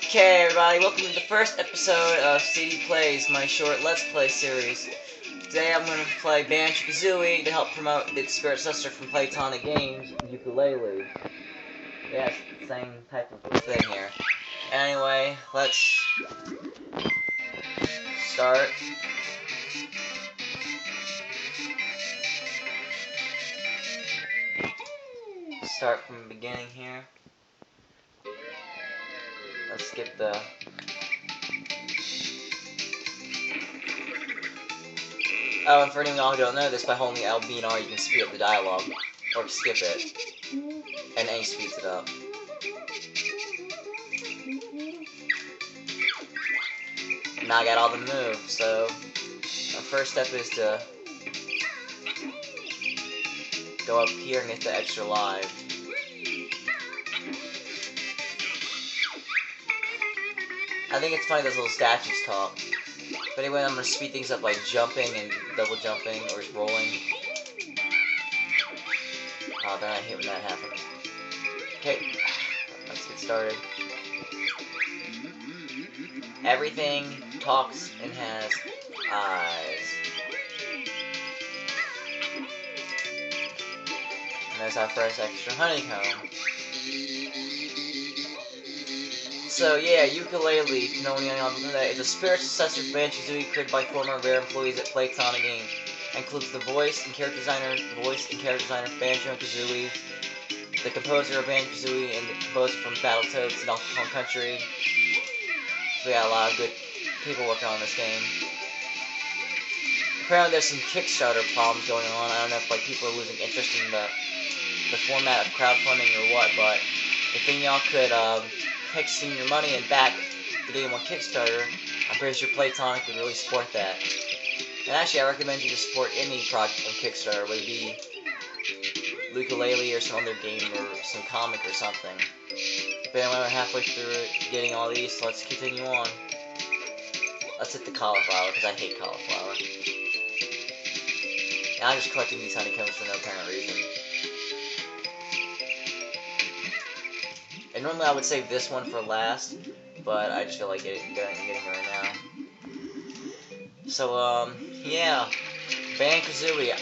Okay, everybody, welcome to the first episode of CD Plays, my short Let's Play series. Today I'm going to play Banjo-Kazooie to help promote its successor from Playtonic games, Yooka-Laylee. Yeah, it's the same type of thing here. Anyway, let's start. Start from the beginning here. Let's skip the... Oh, and for anyone who don't know this, by holding the L, B, and R, you can speed up the dialogue. Or skip it. And A speeds it up. Now I got all the moves, so... Our first step is to... go up here and get the extra live. I think it's funny those little statues talk. But anyway, I'm going to speed things up by jumping and double jumping or just rolling. Oh, then I hate when that happens. Okay, let's get started. Everything talks and has eyes. And there's our first extra honeycomb. So yeah, Yooka-Laylee, no one knows that, is a spiritual successor of Banjo-Kazooie created by former rare employees at Playtonic games. Includes the voice and character designer of Banjo-Kazooie, the composer of Banjo-Kazooie, and the composer from Battletoads and Donkey Kong Country. So we got a lot of good people working on this game. Apparently there's some Kickstarter problems going on. I don't know if like people are losing interest in the format of crowdfunding or what, but if any of y'all could take some of your money and back the game on Kickstarter, I'm pretty sure Playtonic would really support that. And actually, I recommend you to support any project on Kickstarter, whether it be Yooka-Laylee or some other game or some comic or something. But anyway, we're halfway through it, getting all these, so let's continue on. Let's hit the cauliflower, because I hate cauliflower. And I'm just collecting these honeycombs for no apparent reason. And normally I would save this one for last, but I just feel like getting it right now. So, yeah, Banjo-Kazooie.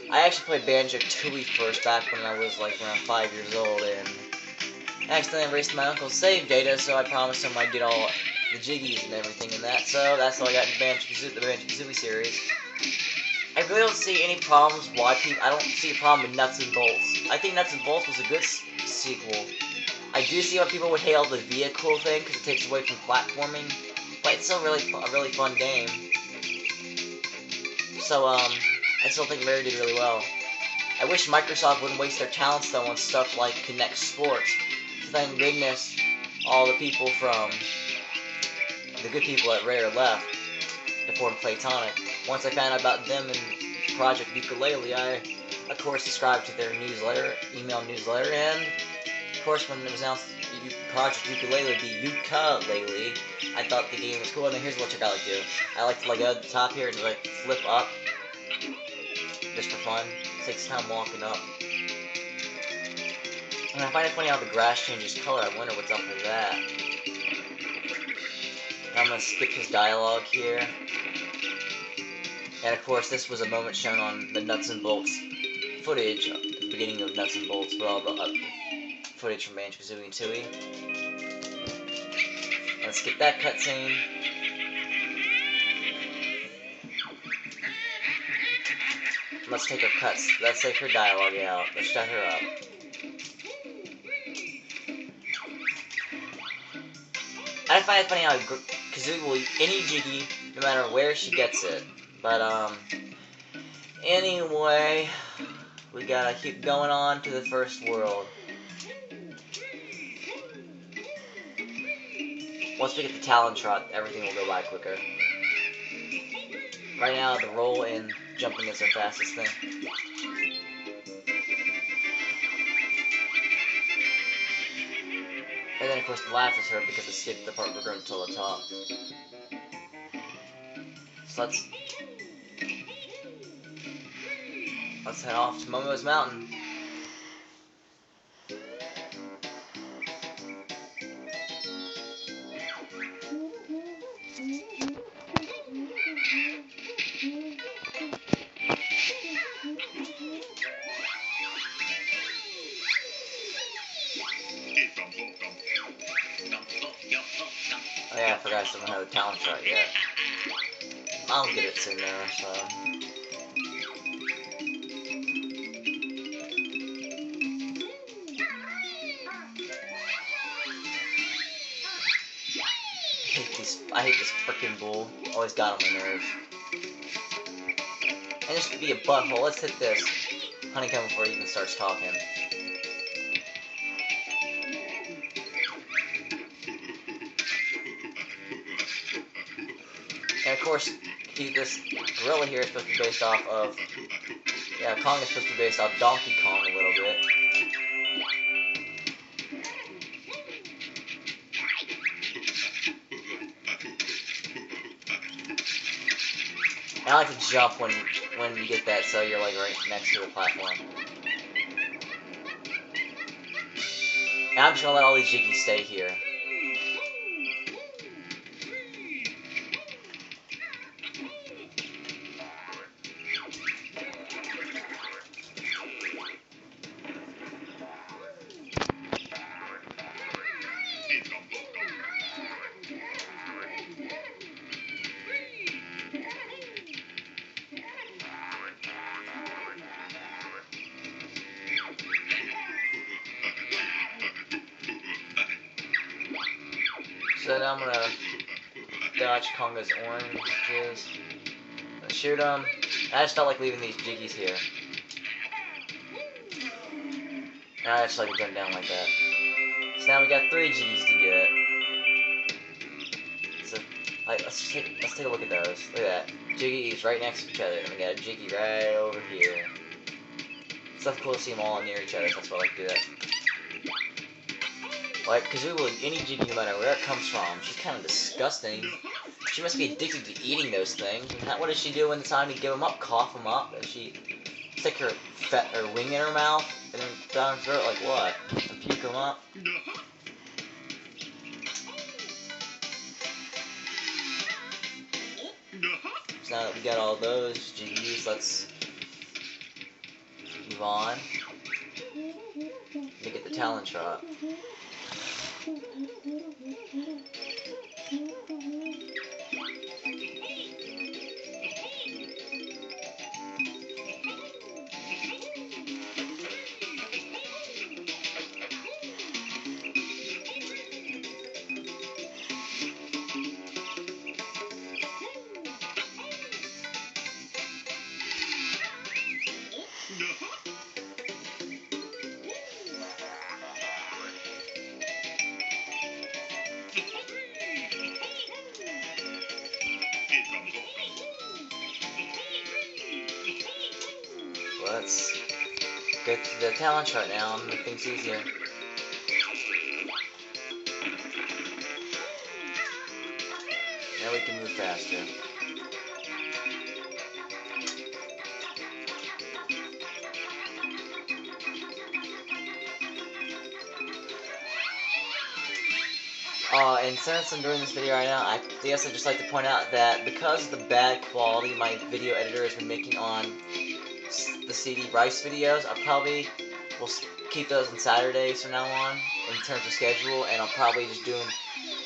I actually played Banjo-Tooie first back when I was like around 5 years old, and I accidentally erased my uncle's save data, so I promised him I'd get all the jiggies and everything in that, so that's how I got into the Banjo-Kazooie series. I really don't see any problems why people... I don't see a problem with Nuts and Bolts. I think Nuts and Bolts was a good sequel. I do see why people would hate all the vehicle thing, because it takes away from platforming, but it's still really a really fun game. So, I still think Mary did really well. I wish Microsoft wouldn't waste their talents, though, on stuff like Connect Sports. So thank goodness all the people from the good people at Rare left to form Playtonic. Once I found out about them and Project Yooka-Laylee, I, of course, subscribed to their email newsletter, and of course, when it was announced Project Yooka-Laylee would be Yooka-Laylee, I thought the game was cool. And then here's what I like to do. I like to go to the top here and like flip up, just for fun. It takes time walking up. And I find it funny how the grass changes color. I wonder what's up with that. And I'm gonna skip his dialogue here. And of course, this was a moment shown on the Nuts and Bolts footage at the beginning of Nuts and Bolts, with all the footage from Banjo-Kazooie and Tooie. Let's skip that cutscene. Let's take her dialogue out. Let's shut her up. I find it funny how Kazooie will eat any jiggy, no matter where she gets it. But, anyway, we gotta keep going on to the first world. Once we get the Talon Trot, everything will go by quicker. Right now, the roll and jumping is our fastest thing. And then, of course, the laugh is heard because it skipped the part we're going until the top. So let's head off to Momo's Mountain. Oh yeah, I forgot I still don't have a talent shot yet. I'll get it soon though, so. I hate this frickin' bull. Always got on my nerves. And just to be a butthole, let's hit this honeycomb before he even starts talking. And of course, this gorilla here is supposed to be based off of... Yeah, Kong is supposed to be based off Donkey Kong a little bit. And I like to jump when you get that, so you're like right next to the platform. And I'm just gonna let all these Jiggies stay here. So now I'm gonna dodge Konga's oranges. Shoot him. I just felt like leaving these Jiggies here. And I just like to jump down like that. So now we got 3 Jiggies to get. So let's take a look at those. Look at that. Jiggies right next to each other. And we got a Jiggy right over here. It's so cool to see them all near each other. So that's why I like to do that. Like, Kazooie will eat any Jiggy no matter where it comes from. She's kind of disgusting. She must be addicted to eating those things. And what does she do when it's time to give them up? Cough them up? Does she stick her wing in her mouth and then down her throat like what? And puke them up? So now that we got all those Jiggies, let's move on. Let me get the talent shot. Let's get to the talent chart now and make things easier. Now we can move faster. And since I'm doing this video right now, I guess I'd just like to point out that because of the bad quality my video editor has been making on the CD Rice videos, I probably will keep those on Saturdays from now on in terms of schedule, and I'll probably just do them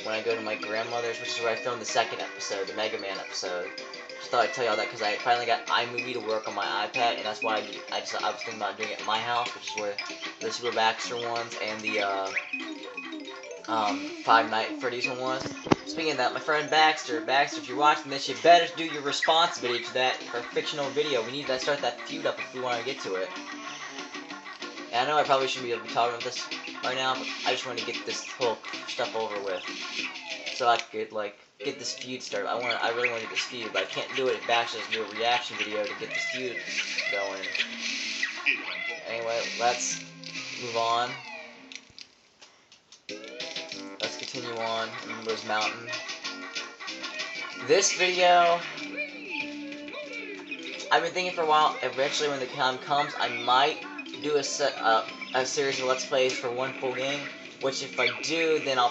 when I go to my grandmother's, which is where I filmed the second episode, the Mega Man episode. Just thought I'd tell y'all that because I finally got iMovie to work on my iPad, and that's why I was thinking about doing it at my house, which is where the Super Baxter ones and the Five Nights at Freddy's one was. Speaking of that, my friend Baxter, if you're watching this, you better do your response video to that, our fictional video. We need to start that feud up if we want to get to it. And I know I probably shouldn't be able to be talking about this right now, but I just want to get this whole stuff over with, so I could like get this feud started. I really want to get this feud, but I can't do it if Baxter doesn't do a reaction video to get this feud going. Anyway, let's move on. Let's continue on in Rose Mountain. This video, I've been thinking for a while, eventually when the time comes, I might do a series of Let's Plays for one full game, which if I do, then I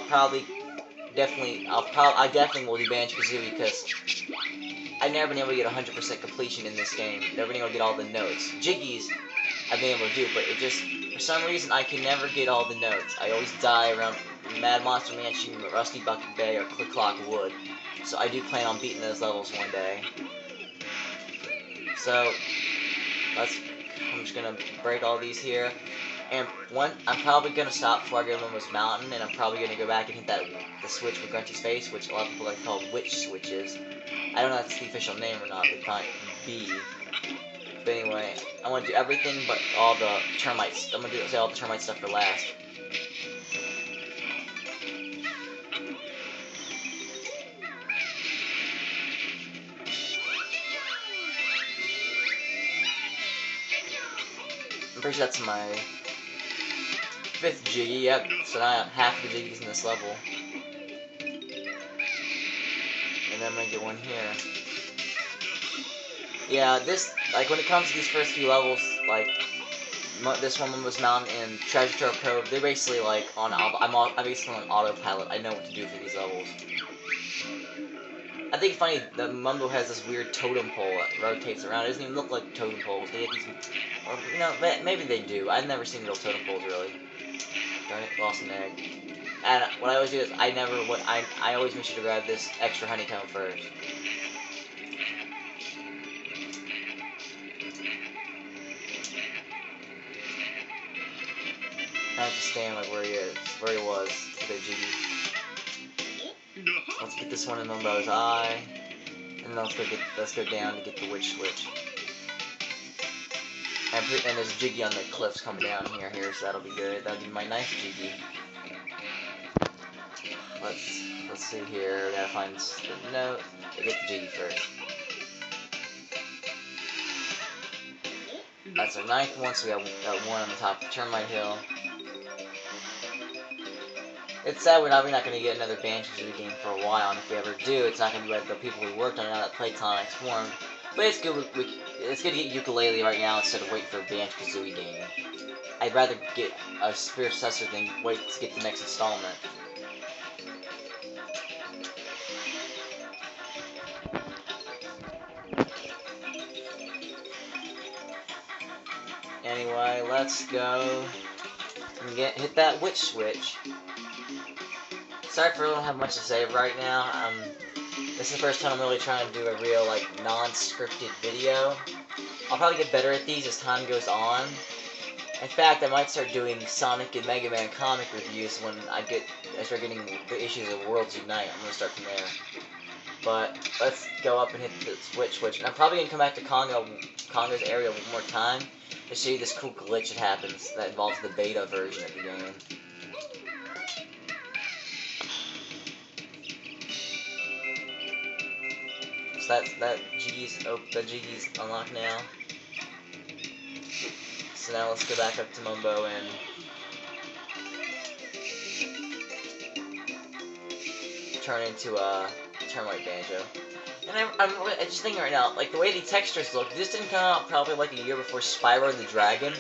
definitely will do Banjo-Kazooie, because I've never been able to get 100% completion in this game. Never been able to get all the notes. Jiggies, I've been able to do, but it just, for some reason, I can never get all the notes. I always die around Mad Monster Mansion, Rusty Bucket Bay, or Click Clock Wood. So I do plan on beating those levels one day. So I'm just gonna break all these here. And I'm probably gonna stop before I go to Lumos Mountain, and I'm probably gonna go back and hit the switch with Grunty's face, which a lot of people like call witch switches. I don't know if that's the official name or not, but it might be. But anyway, I want to do everything but all the termites. I'm gonna say all the termite stuff for last. I'm pretty sure that's my 5th Jiggy. Yep. So now I have half the Jiggies in this level. And then I'm gonna get one here. Yeah, like when it comes to these first few levels, like this one was Mountain and Treasure Trove Cove, they're basically like I'm basically on autopilot. I know what to do for these levels. I think it's funny that Mumbo has this weird totem pole that rotates around. It doesn't even look like totem poles. They get these, or you know, maybe they do. I've never seen real totem poles really. Darn it, lost an egg. And what I always do is I always make sure to grab this extra honeycomb first. I have to stand like where he was, with a Jiggy. Let's get this one in Mumbo's eye, and then let's go down to get the witch switch. And there's a Jiggy on the cliffs coming down here, so that'll be good. That'll be my ninth Jiggy. Let's see here. We gotta find the note. Get the Jiggy first. That's our ninth one, so we got one on the top of Termite Hill. It's sad we're not going to get another Banjo-Kazooie game for a while, and if we ever do, it's not going to be like the people we worked on now that Playtonic's formed. But it's good. It's good to get Yooka-Laylee right now instead of waiting for a Banjo-Kazooie game. I'd rather get a successor than wait to get the next installment. Anyway, let's go and hit that witch switch. Sorry for I don't have much to say right now. This is the first time I'm really trying to do a real, like, non-scripted video. I'll probably get better at these as time goes on. In fact, I might start doing Sonic and Mega Man comic reviews when I start getting the issues of Worlds Unite. I'm gonna start from there. But let's go up and hit the switch. And I'm probably gonna come back to Congo's area one more time to show you this cool glitch that happens that involves the beta version of the game. So the Jiggy's unlocked now. So now let's go back up to Mumbo and turn into a Termite Banjo. And I'm just thinking right now, like the way the textures look, this didn't come out probably like a year before Spyro the Dragon.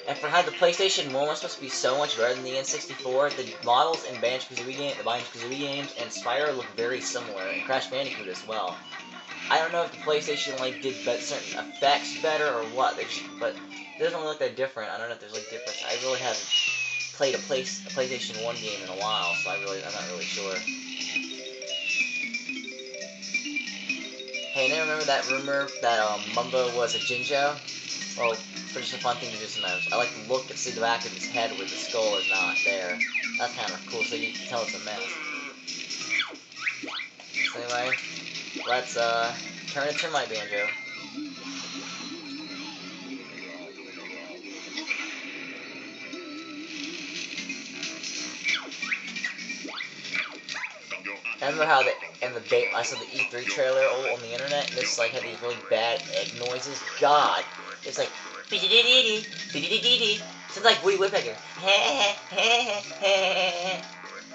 And for how the PlayStation 1 was supposed to be so much better than the N64, the models in the Banjo-Kazooie games and Spyro look very similar, and Crash Bandicoot as well. I don't know if the PlayStation like did certain effects better or what, but it doesn't look that different. I don't know if there's like difference. I really haven't played a PlayStation 1 game in a while, so I'm not really sure. Hey, anyone remember that rumor that Mumbo was a Jinjo? Well, just a fun thing to do sometimes. I like to look and see the back of his head where the skull is not there. That's kind of cool, so you can tell it's a mess. So anyway, let's turn it to my Banjo. I remember how I saw the E3 trailer on the internet, and this like had these really bad egg noises. God, it's like sounds like Woody Woodpecker.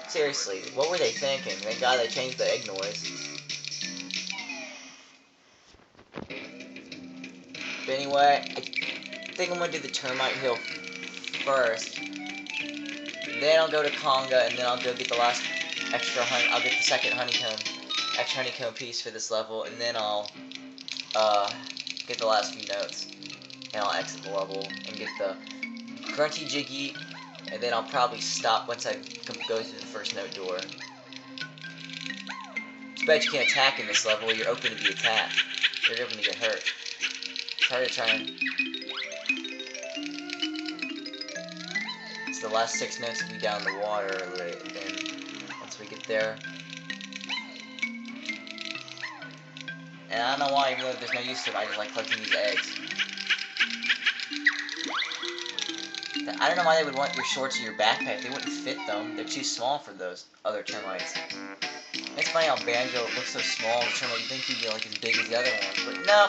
Seriously, what were they thinking? Thank God they changed the egg noise. But anyway, I think I'm gonna do the Termite Hill first. Then I'll go to Conga, and then I'll go get the last extra I'll get the second extra honeycomb piece for this level, and then I'll get the last few notes, and I'll exit the level and get the Grunty Jiggy and then I'll probably stop once I go through the first note door. Too bad you can't attack in this level. You're open to be attacked. You're open to get hurt. It's hard to try and... It's the last 6 notes will be down the water, then once we get there. And I don't know why, even though there's no use to it, I just like collecting these eggs. I don't know why they would want your shorts or your backpack. They wouldn't fit them. They're too small for those other termites. It's funny how Banjo looks so small. The termite, you'd think he'd be like as big as the other ones, but no.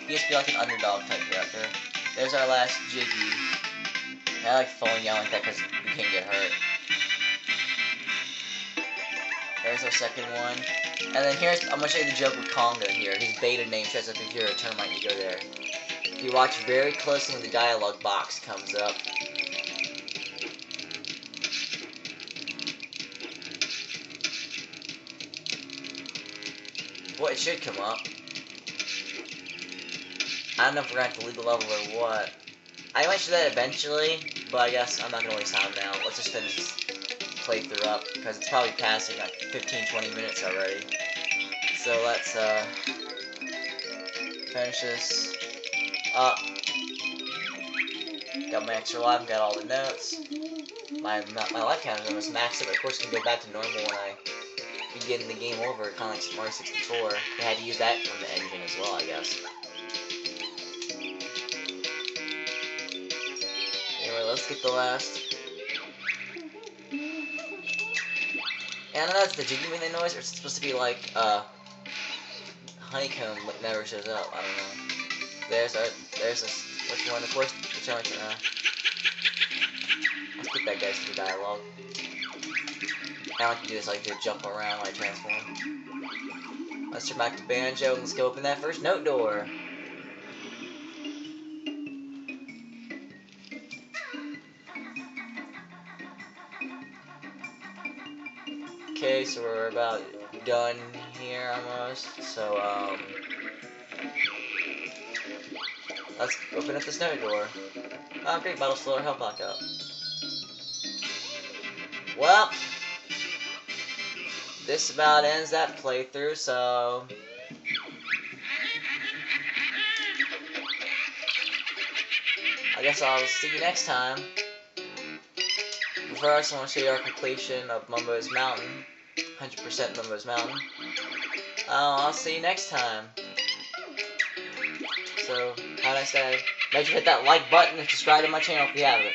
He used to be like an underdog type character. There's our last Jiggy. I like falling down like that because we can't get hurt. There's our second one. And then here's, I'm going to show you the joke with Conga here. His beta name shows up if you're a termite, you go there. If you watch very closely when the dialogue box comes up. Well, it should come up. I don't know if we're going to have to leave the level or what. I might do that eventually, but I guess I'm not going to waste time now. Let's just finish this playthrough up, because it's probably passing like 15-20 minutes already. So let's finish this up. Got my extra life, got all the notes. My life count is almost maxed up. Of course, can go back to normal when I begin the game over, kind of like Mario 64. They had to use that from the engine as well, I guess. Anyway, let's get the last. And I don't know if it's the Jiggy making the noise, or it's supposed to be like, honeycomb never shows up. I don't know. There's this. Which one? Of course, the termite. Let's get that guys to the dialogue. I like to do this, like to jump around when I transform. Let's turn back to Banjo and let's go open that first note door. Okay, so we're about done here almost. So let's open up this note door. Oh great, battle slower health back up. Well, this about ends that playthrough, so I guess I'll see you next time. But first, I want to show you our completion of Mumbo's Mountain. 100% Mumbo's Mountain. I'll see you next time. So, have a nice day. Make sure to hit that like button and subscribe to my channel if you haven't.